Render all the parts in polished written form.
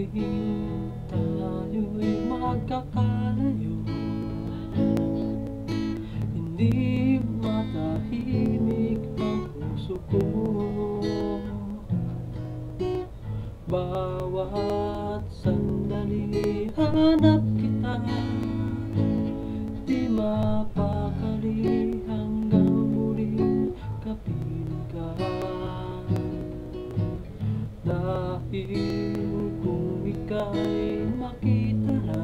Piling tayo'y magkakalayo, hindi matahimik ang puso ko. Bawat sandali hanap kita, di mapakali hanggang muling kapiling ka. Dahil kung ika'y makita na,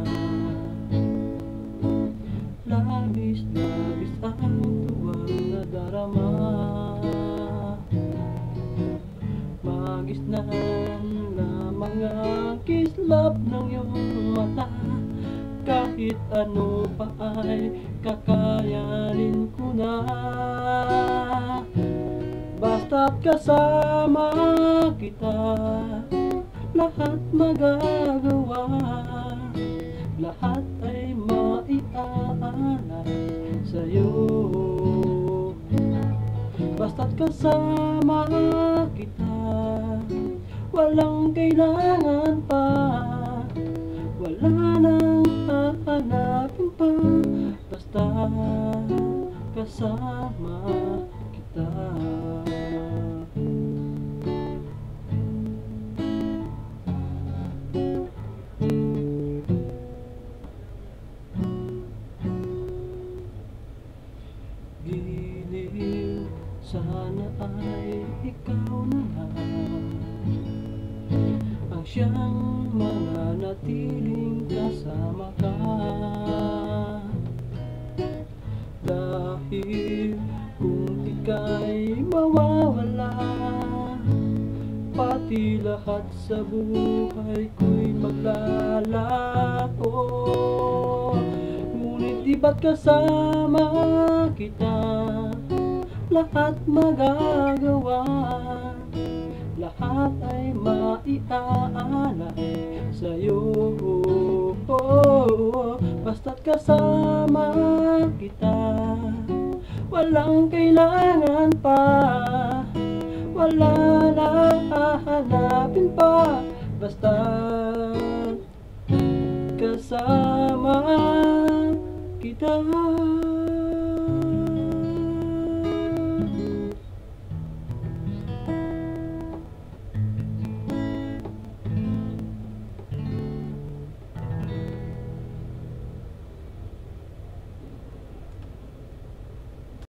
labis-labis ang tuwang nadarama. Magisnan lamang ang kislap ng iyong mata, kahit ano pa ay kakayanin ko na. Basta't kasama kita, lahat magagawa, lahat ay maiaalay sa'yo. Basta't kasama kita, walang kailangan pa, wala nang hahanapin pa. Basta kasama kita. Giliw, sana ay ikaw na lang ang siyang mananatiling kasama ka. Dahil kung ika'y mawawala, pati lahat sa buhay ko'y maglalaho. Ngunit di ba't kasama kita, lahat magagawa, lahat ay maiaalay sa'yo. Basta't kasama kita, walang kailangan pa, wala na hahanapin pa. Basta kasama kita.